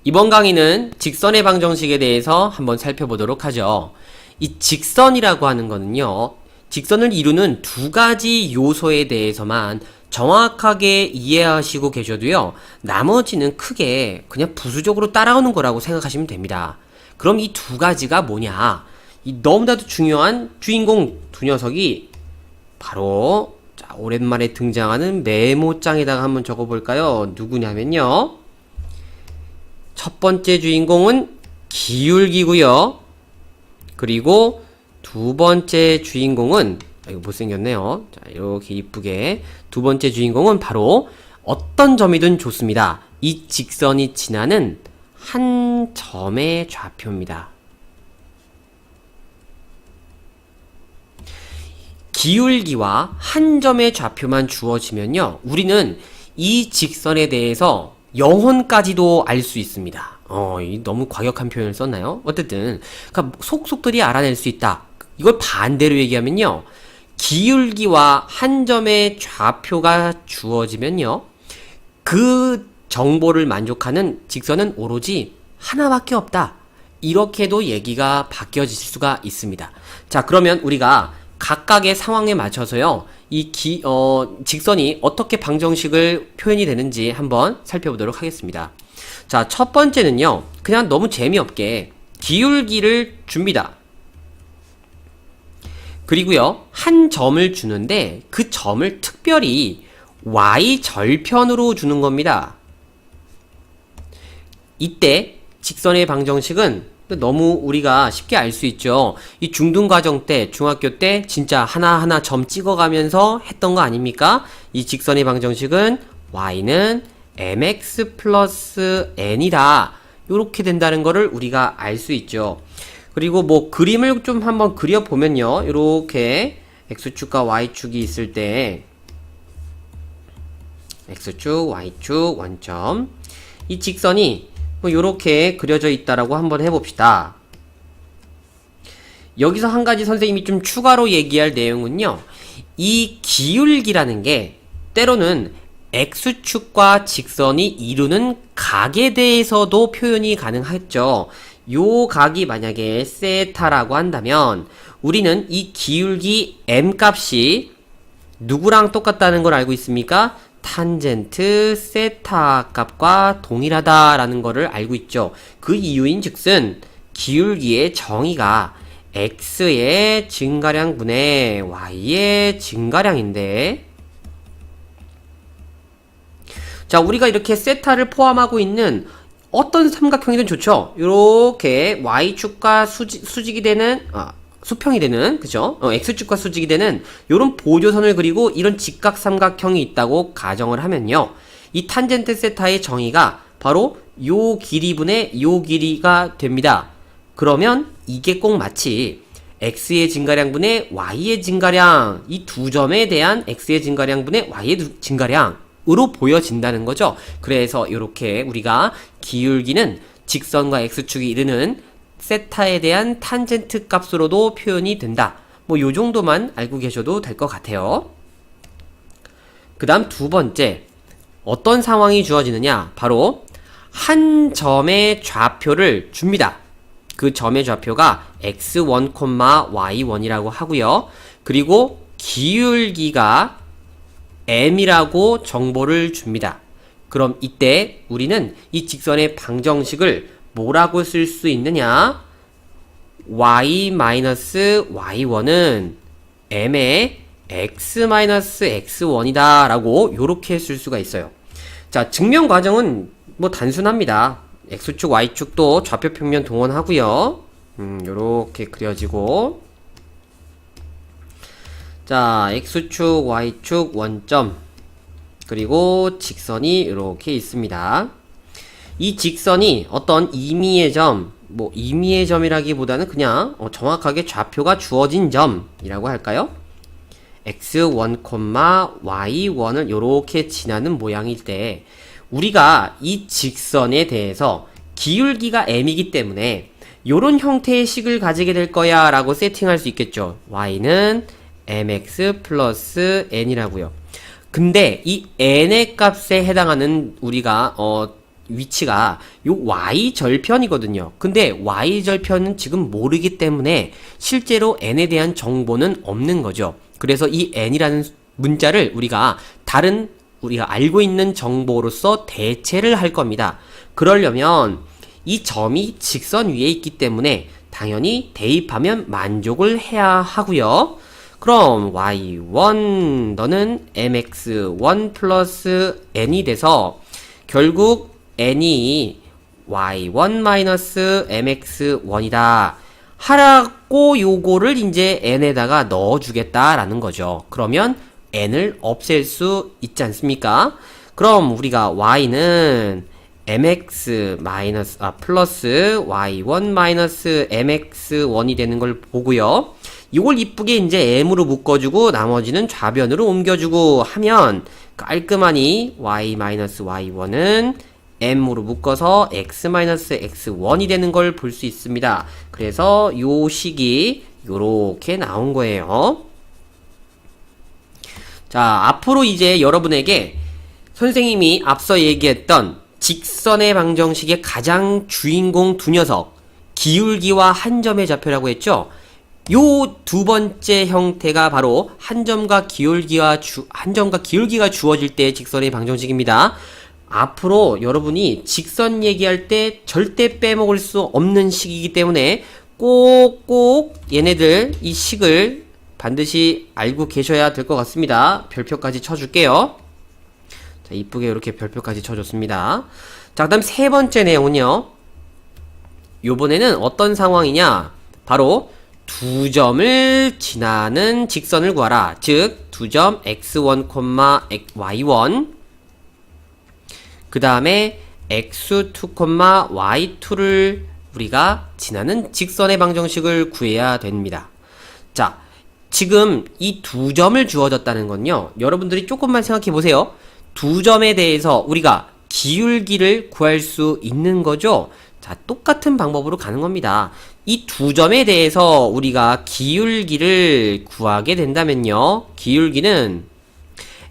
이번 강의는 직선의 방정식에 대해서 한번 살펴보도록 하죠. 이 직선이라고 하는 거는요, 직선을 이루는 두 가지 요소에 대해서만 정확하게 이해하시고 계셔도요, 나머지는 크게 그냥 부수적으로 따라오는 거라고 생각하시면 됩니다. 그럼 이 두 가지가 뭐냐? 이 너무나도 중요한 주인공 두 녀석이 바로 자, 오랜만에 등장하는 메모장에다가 한번 적어볼까요? 누구냐면요, 첫 번째 주인공은 기울기고요. 그리고 두 번째 주인공은 이거 못생겼네요. 자, 이렇게 이쁘게 두 번째 주인공은 바로 어떤 점이든 좋습니다. 이 직선이 지나는 한 점의 좌표입니다. 기울기와 한 점의 좌표만 주어지면요, 우리는 이 직선에 대해서 영혼까지도 알 수 있습니다. 너무 과격한 표현을 썼나요? 어쨌든 그러니까 속속들이 알아낼 수 있다. 이걸 반대로 얘기하면요, 기울기와 한 점의 좌표가 주어지면요, 그 정보를 만족하는 직선은 오로지 하나밖에 없다. 이렇게도 얘기가 바뀌어질 수가 있습니다. 자, 그러면 우리가 각각의 상황에 맞춰서요, 이 직선이 어떻게 방정식을 표현이 되는지 한번 살펴보도록 하겠습니다. 자, 첫 번째는요, 그냥 너무 재미없게 기울기를 줍니다. 그리고요, 한 점을 주는데 그 점을 특별히 y절편으로 주는 겁니다. 이때 직선의 방정식은 너무 우리가 쉽게 알 수 있죠. 이 중등과정 때, 중학교 때 진짜 하나하나 점 찍어가면서 했던 거 아닙니까? 이 직선의 방정식은 y는 mx 플러스 n이다. 요렇게 된다는 거를 우리가 알 수 있죠. 그리고 뭐 그림을 좀 한번 그려보면요, 요렇게 x축과 y축이 있을 때 x축, y축, 원점, 이 직선이 뭐 요렇게 그려져 있다라고 한번 해봅시다. 여기서 한 가지 선생님이 좀 추가로 얘기할 내용은요, 이 기울기라는 게 때로는 x축과 직선이 이루는 각에 대해서도 표현이 가능하죠. 요 각이 만약에 세타라고 한다면 우리는 이 기울기 m 값이 누구랑 똑같다는 걸 알고 있습니까? 탄젠트 세타 값과 동일하다라는 것을 알고 있죠. 그 이유인 즉슨 기울기의 정의가 x의 증가량분의 y의 증가량인데, 자, 우리가 이렇게 세타를 포함하고 있는 어떤 삼각형이든 좋죠. 이렇게 y축과 수직이 되는 수평이 되는, 그죠? x축과 수직이 되는 요런 보조선을 그리고 이런 직각삼각형이 있다고 가정을 하면요, 이 탄젠트 세타의 정의가 바로 요 길이분의 요 길이가 됩니다. 그러면 이게 꼭 마치 x의 증가량분의 y의 증가량, 이 두 점에 대한 x의 증가량분의 y의 증가량으로 보여진다는 거죠. 그래서 이렇게 우리가 기울기는 직선과 x축이 이루는 세타에 대한 탄젠트 값으로도 표현이 된다. 뭐 요 정도만 알고 계셔도 될 것 같아요. 그 다음 두 번째, 어떤 상황이 주어지느냐, 바로 한 점의 좌표를 줍니다. 그 점의 좌표가 x1, y1이라고 하고요. 그리고 기울기가 m이라고 정보를 줍니다. 그럼 이때 우리는 이 직선의 방정식을 뭐라고 쓸 수 있느냐? y-y1은 m의 x-x1이다 라고 요렇게 쓸 수가 있어요. 자, 증명 과정은 뭐 단순합니다. x축, y축도 좌표 평면 동원하고요. 요렇게 그려지고, 자, x축, y축, 원점, 그리고 직선이 이렇게 있습니다. 이 직선이 어떤 임의의 점, 뭐 임의의 점이라기보다는 그냥 정확하게 좌표가 주어진 점이라고 할까요? x1, y1을 요렇게 지나는 모양일 때 우리가 이 직선에 대해서 기울기가 m이기 때문에 요런 형태의 식을 가지게 될 거야 라고 세팅할 수 있겠죠. y는 mx 플러스 n이라고요. 근데 이 n의 값에 해당하는 우리가 위치가 요 y절편이거든요. 근데 y절편은 지금 모르기 때문에 실제로 n에 대한 정보는 없는 거죠. 그래서 이 n이라는 문자를 우리가 다른 우리가 알고 있는 정보로서 대체를 할 겁니다. 그러려면 이 점이 직선 위에 있기 때문에 당연히 대입하면 만족을 해야 하고요. 그럼 y1 너는 mx1 플러스 n이 돼서 결국 n이 y1 마이너스 mx1이다 하라고 요거를 이제 n에다가 넣어주겠다라는 거죠. 그러면 n을 없앨 수 있지 않습니까? 그럼 우리가 y는 mx 마이너스 플러스 y1 마이너스 mx1이 되는 걸 보고요. 이걸 이쁘게 이제 m으로 묶어주고 나머지는 좌변으로 옮겨주고 하면 깔끔하니 y 마이너스 y1은 m으로 묶어서 x 마이너스 x1이 되는 걸 볼 수 있습니다. 그래서 요 식이 요렇게 나온 거예요. 자, 앞으로 이제 여러분에게 선생님이 앞서 얘기했던 직선의 방정식의 가장 주인공 두 녀석, 기울기와 한 점의 좌표라고 했죠? 요 두 번째 형태가 바로 한 점과 기울기가 주어질 때의 직선의 방정식입니다. 앞으로 여러분이 직선 얘기할 때 절대 빼먹을 수 없는 식이기 때문에 꼭꼭 얘네들 이 식을 반드시 알고 계셔야 될 것 같습니다. 별표까지 쳐줄게요. 자, 이쁘게 이렇게 별표까지 쳐줬습니다. 자, 그 다음 세 번째 내용은요. 요번에는 어떤 상황이냐? 바로 두 점을 지나는 직선을 구하라. 즉, 두 점 x1, y1 그 다음에 x2, y2를 우리가 지나는 직선의 방정식을 구해야 됩니다. 자, 지금 이 두 점을 주어졌다는 건요. 여러분들이 조금만 생각해 보세요. 두 점에 대해서 우리가 기울기를 구할 수 있는 거죠. 자, 똑같은 방법으로 가는 겁니다. 이 두 점에 대해서 우리가 기울기를 구하게 된다면요. 기울기는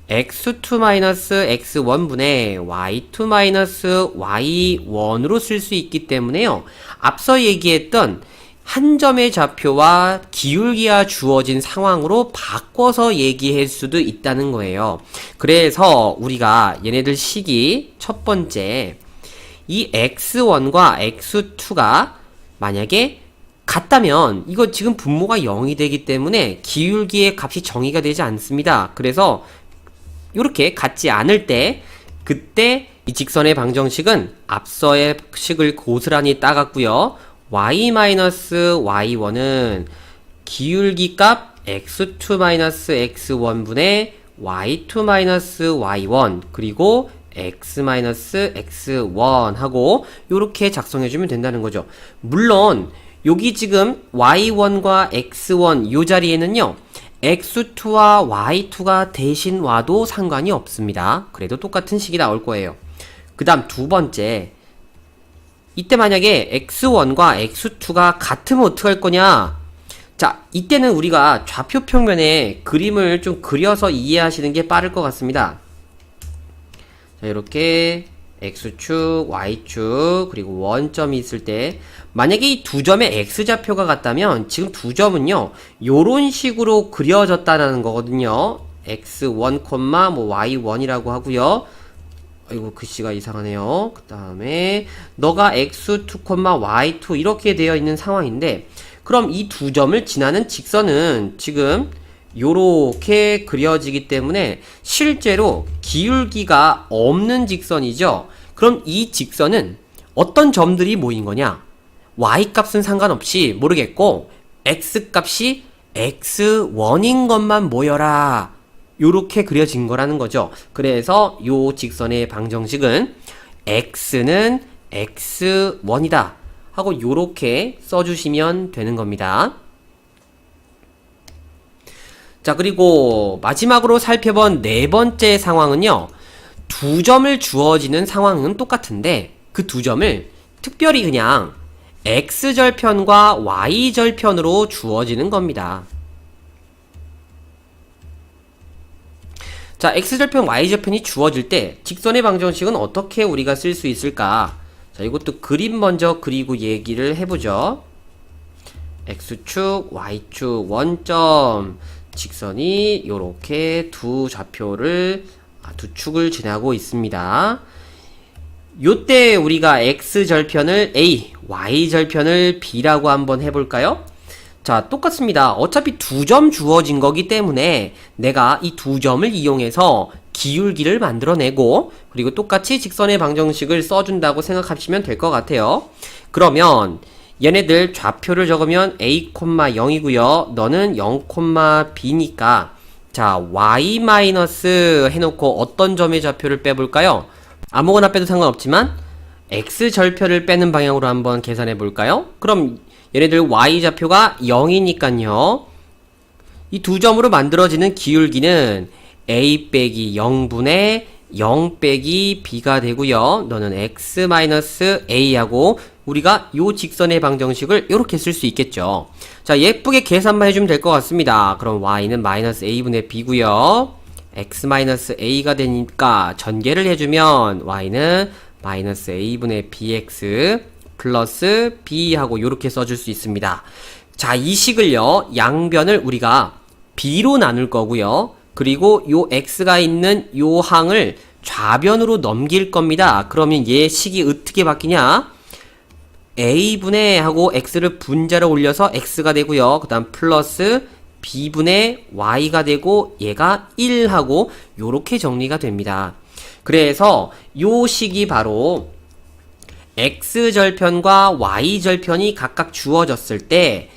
x2-x1분의 y2-y1으로 쓸 수 있기 때문에요. 앞서 얘기했던 한 점의 좌표와 기울기가 주어진 상황으로 바꿔서 얘기할 수도 있다는 거예요. 그래서 우리가 얘네들 식이 첫 번째 이 x1과 x2가 만약에 같다면 이거 지금 분모가 0이 되기 때문에 기울기의 값이 정의가 되지 않습니다. 그래서 이렇게 같지 않을 때 그때 이 직선의 방정식은 앞서의 식을 고스란히 따갔고요. y-y1은 기울기 값 x2-x1분의 y2-y1 그리고 x-x1 하고 요렇게 작성해주면 된다는 거죠. 물론 여기 지금 y1과 x1 요 자리에는요 x2와 y2가 대신 와도 상관이 없습니다. 그래도 똑같은 식이 나올 거예요. 그 다음 두 번째, 이때 만약에 x1과 x2가 같으면 어떡할 거냐? 자, 이때는 우리가 좌표 평면에 그림을 좀 그려서 이해하시는 게 빠를 것 같습니다. 자, 이렇게 x축, y축, 그리고 원점이 있을 때 만약에 이 두 점의 x좌표가 같다면 지금 두 점은요 요런 식으로 그려졌다는 거거든요. x1, y1이라고 하고요. 아이고 글씨가 이상하네요. 그 다음에 너가 x2, y2 이렇게 되어 있는 상황인데 그럼 이 두 점을 지나는 직선은 지금 요렇게 그려지기 때문에 실제로 기울기가 없는 직선이죠. 그럼 이 직선은 어떤 점들이 모인 거냐? y값은 상관없이 모르겠고 x값이 x1인 것만 모여라. 요렇게 그려진 거라는 거죠. 그래서 요 직선의 방정식은 x는 x1이다 하고 요렇게 써주시면 되는 겁니다. 자, 그리고 마지막으로 살펴본 네 번째 상황은요. 두 점을 주어지는 상황은 똑같은데 그 두 점을 특별히 그냥 x절편과 y절편으로 주어지는 겁니다. 자, x절편, y절편이 주어질 때 직선의 방정식은 어떻게 우리가 쓸 수 있을까? 자, 이것도 그림 먼저 그리고 얘기를 해보죠. x축, y축, 원점, 직선이 요렇게 두 축을 지나고 있습니다. 요때 우리가 x절편을 a, y절편을 b라고 한번 해볼까요? 자, 똑같습니다. 어차피 두 점 주어진 거기 때문에 내가 이 두 점을 이용해서 기울기를 만들어내고, 그리고 똑같이 직선의 방정식을 써준다고 생각하시면 될 것 같아요. 그러면 얘네들 좌표를 적으면 a, 0이고요. 너는 0, b니까 자, y 마이너스 해놓고 어떤 점의 좌표를 빼볼까요? 아무거나 빼도 상관없지만 x절편을 빼는 방향으로 한번 계산해 볼까요? 그럼 얘네들 y좌표가 0이니깐요. 이 두 점으로 만들어지는 기울기는 a 빼기 0분의 0 빼기 b가 되고요. 너는 x-a하고 우리가 요 직선의 방정식을 이렇게 쓸 수 있겠죠. 자, 예쁘게 계산만 해주면 될 것 같습니다. 그럼 y는 마이너스 a분의 b고요. x-a가 되니까 전개를 해주면 y는 마이너스 a분의 bx 플러스 b하고 요렇게 써줄 수 있습니다. 자, 이 식을요, 양변을 우리가 b로 나눌 거고요. 그리고 요 x가 있는 요 항을 좌변으로 넘길 겁니다. 그러면 얘 식이 어떻게 바뀌냐? a분의 하고 x를 분자로 올려서 x가 되고요. 그 다음 플러스 b분의 y가 되고 얘가 1하고 요렇게 정리가 됩니다. 그래서 요 식이 바로 x절편과 y절편이 각각 주어졌을 때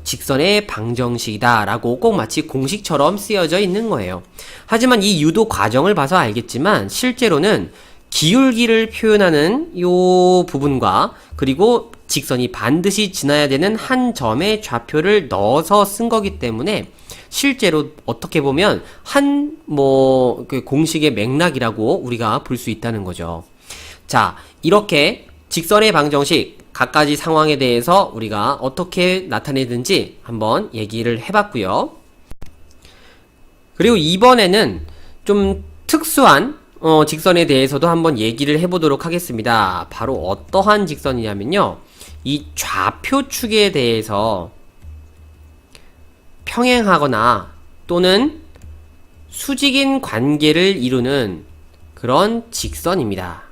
직선의 방정식이다 라고 꼭 마치 공식처럼 쓰여져 있는 거예요. 하지만 이 유도 과정을 봐서 알겠지만 실제로는 기울기를 표현하는 요 부분과 그리고 직선이 반드시 지나야 되는 한 점의 좌표를 넣어서 쓴 거기 때문에 실제로 어떻게 보면 그 공식의 맥락이라고 우리가 볼 수 있다는 거죠. 자, 이렇게 직선의 방정식 각가지 상황에 대해서 우리가 어떻게 나타내든지 한번 얘기를 해봤고요. 그리고 이번에는 좀 특수한 직선에 대해서도 한번 얘기를 해보도록 하겠습니다. 바로 어떠한 직선이냐면요, 이 좌표축에 대해서 평행하거나 또는 수직인 관계를 이루는 그런 직선입니다.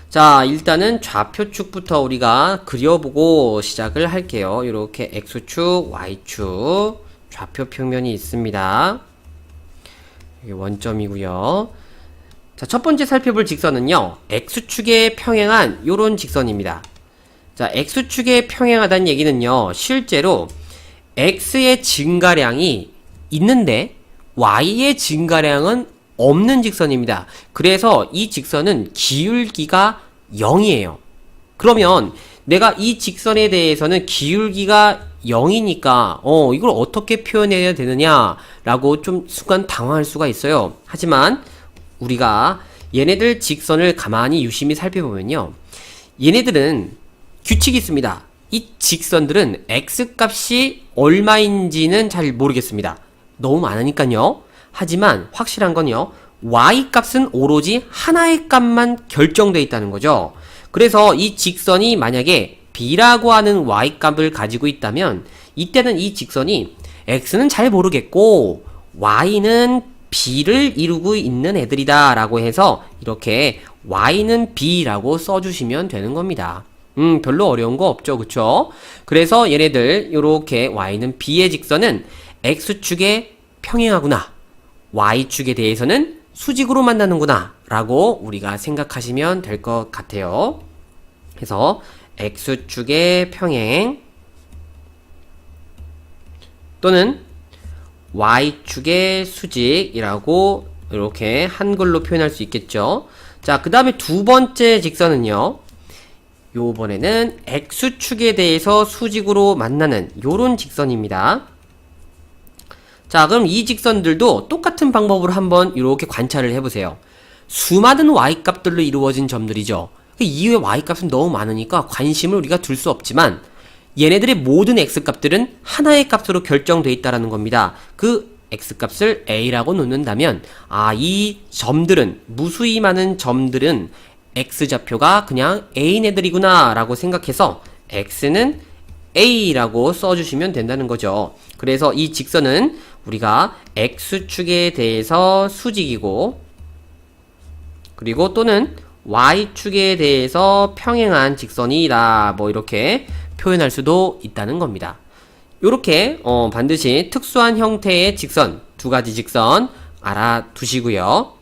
자, 일단은 좌표축부터 우리가 그려보고 시작을 할게요. 이렇게 x축, y축, 좌표 평면이 있습니다. 이게 원점이고요. 자, 첫 번째 살펴볼 직선은요, x축에 평행한 요런 직선입니다. 자, x축에 평행하다는 얘기는요, 실제로 x의 증가량이 있는데 y의 증가량은 없는 직선입니다. 그래서 이 직선은 기울기가 0이에요. 그러면 내가 이 직선에 대해서는 기울기가 0이니까 이걸 어떻게 표현해야 되느냐 라고 좀 순간 당황할 수가 있어요. 하지만 우리가 얘네들 직선을 가만히 유심히 살펴보면요, 얘네들은 규칙이 있습니다. 이 직선들은 x값이 얼마인지는 잘 모르겠습니다. 너무 많으니까요. 하지만 확실한 건요, y값은 오로지 하나의 값만 결정되어 있다는 거죠. 그래서 이 직선이 만약에 b라고 하는 y값을 가지고 있다면 이때는 이 직선이 x는 잘 모르겠고 y는 b를 이루고 있는 애들이다 라고 해서 이렇게 y는 b라고 써주시면 되는 겁니다. 별로 어려운 거 없죠, 그쵸? 그래서 얘네들 요렇게 y는 b의 직선은 x축에 평행하구나, y축에 대해서는 수직으로 만나는구나 라고 우리가 생각하시면 될 것 같아요. 그래서 x축의 평행 또는 y축의 수직이라고 이렇게 한글로 표현할 수 있겠죠. 자, 그 다음에 두 번째 직선은요, 요번에는 x축에 대해서 수직으로 만나는 요런 직선입니다. 자, 그럼 이 직선들도 똑같은 방법으로 한번 이렇게 관찰을 해보세요. 수많은 y값들로 이루어진 점들이죠. 이외의 y값은 너무 많으니까 관심을 우리가 둘 수 없지만 얘네들의 모든 x값들은 하나의 값으로 결정되어 있다는 겁니다. 그 x값을 a라고 놓는다면 이 점들은 무수히 많은 점들은 x좌표가 그냥 a인 애들이구나 라고 생각해서 x는 a라고 써주시면 된다는 거죠. 그래서 이 직선은 우리가 x축에 대해서 수직이고 그리고 또는 y축에 대해서 평행한 직선이다 뭐 이렇게 표현할 수도 있다는 겁니다. 요렇게 반드시 특수한 형태의 직선, 두 가지 직선 알아두시고요.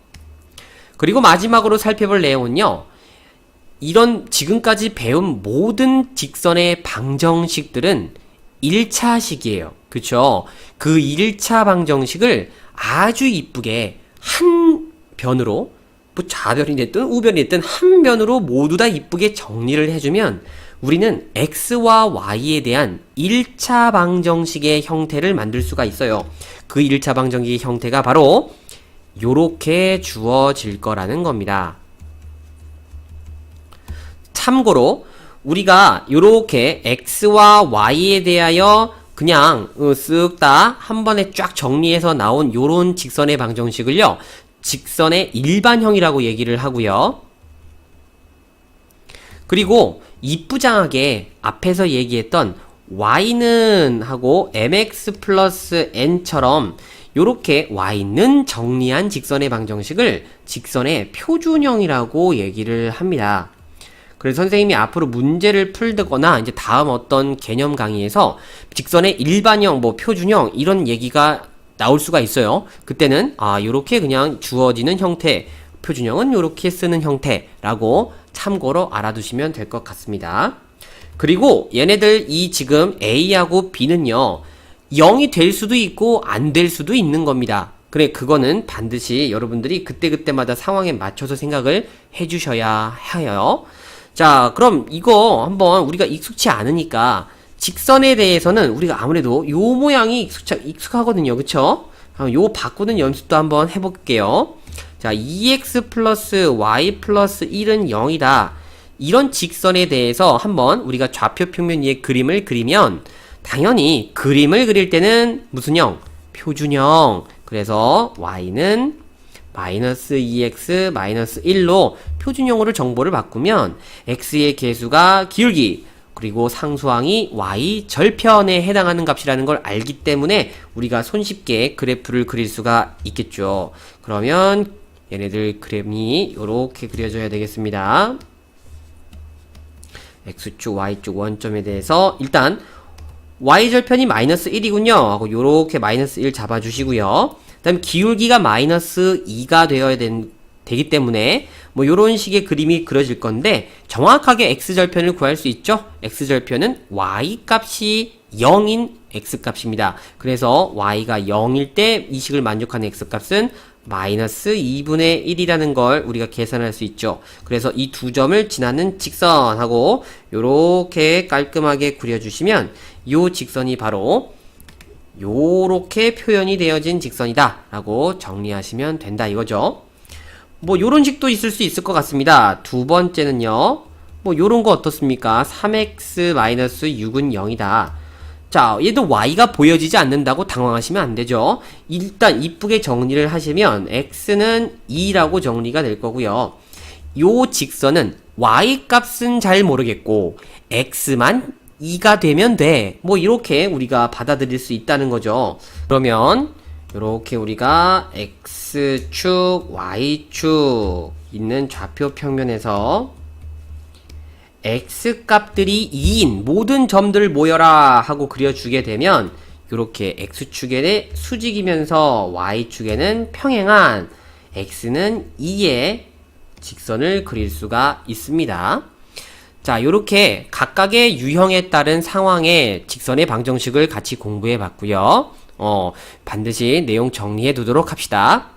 그리고 마지막으로 살펴볼 내용은요. 이런 지금까지 배운 모든 직선의 방정식들은 1차식이에요. 그쵸? 그 1차 방정식을 아주 이쁘게 한 변으로 뭐 좌변이 됐든 우변이 됐든 한 변으로 모두 다 이쁘게 정리를 해주면 우리는 x와 y에 대한 1차 방정식의 형태를 만들 수가 있어요. 그 1차 방정식의 형태가 바로 요렇게 주어질 거라는 겁니다. 참고로 우리가 요렇게 x와 y에 대하여 그냥 쓱 다 한 번에 쫙 정리해서 나온 요런 직선의 방정식을요. 직선의 일반형이라고 얘기를 하고요. 그리고 이쁘장하게 앞에서 얘기했던 y는 하고 mx 플러스 n처럼 요렇게 y는 정리한 직선의 방정식을 직선의 표준형이라고 얘기를 합니다. 그래서 선생님이 앞으로 문제를 풀거나 이제 다음 어떤 개념 강의에서 직선의 일반형, 뭐 표준형 이런 얘기가 나올 수가 있어요. 그때는 요렇게 그냥 주어지는 형태, 표준형은 요렇게 쓰는 형태라고 참고로 알아두시면 될 것 같습니다. 그리고 얘네들 이 지금 A하고 B는요 0이 될 수도 있고 안 될 수도 있는 겁니다. 그래 그거는 반드시 여러분들이 그때그때마다 상황에 맞춰서 생각을 해주셔야 해요. 자 그럼 이거 한번 우리가 익숙치 않으니까 직선에 대해서는 우리가 아무래도 요 모양이 익숙하거든요. 그쵸? 요 바꾸는 연습도 한번 해볼게요. 자 2x 플러스 y 플러스 1은 0이다. 이런 직선에 대해서 한번 우리가 좌표 평면 위에 그림을 그리면 당연히 그림을 그릴 때는 무슨 형? 표준형. 그래서 y는 마이너스 2x 마이너스 1로 표준형으로 정보를 바꾸면 x의 개수가 기울기 그리고 상수항이 y 절편에 해당하는 값이라는 걸 알기 때문에 우리가 손쉽게 그래프를 그릴 수가 있겠죠. 그러면 얘네들 그램이 이렇게 그려져야 되겠습니다. x축, y축 원점에 대해서 일단 y절편이 마이너스 1이군요 하고 요렇게 마이너스 1 잡아주시고요. 그 다음 기울기가 마이너스 2가 되어야 되기 때문에 뭐 요런 식의 그림이 그려질 건데 정확하게 x절편을 구할 수 있죠. x절편은 y값이 0인 x값입니다. 그래서 y가 0일 때 이 식을 만족하는 x값은 마이너스 2분의 1이라는 걸 우리가 계산할 수 있죠. 그래서 이 두 점을 지나는 직선하고 요렇게 깔끔하게 그려주시면 요 직선이 바로 요렇게 표현이 되어진 직선이다 라고 정리하시면 된다 이거죠. 뭐 요런 식도 있을 수 있을 것 같습니다. 두 번째는요 뭐 요런 거 어떻습니까? 3x-6은 0이다. 자 얘도 y가 보여지지 않는다고 당황하시면 안 되죠. 일단 이쁘게 정리를 하시면 x는 2라고 정리가 될 거고요. 요 직선은 y 값은 잘 모르겠고 x만 2가 되면 돼. 뭐 이렇게 우리가 받아들일 수 있다는 거죠. 그러면 이렇게 우리가 x축, y축 있는 좌표 평면에서 x값들이 2인 모든 점들 모여라 하고 그려주게 되면 이렇게 x축에 수직이면서 y축에는 평행한 x는 2의 직선을 그릴 수가 있습니다. 자, 요렇게 각각의 유형에 따른 상황의 직선의 방정식을 같이 공부해 봤고요. 반드시 내용 정리해 두도록 합시다.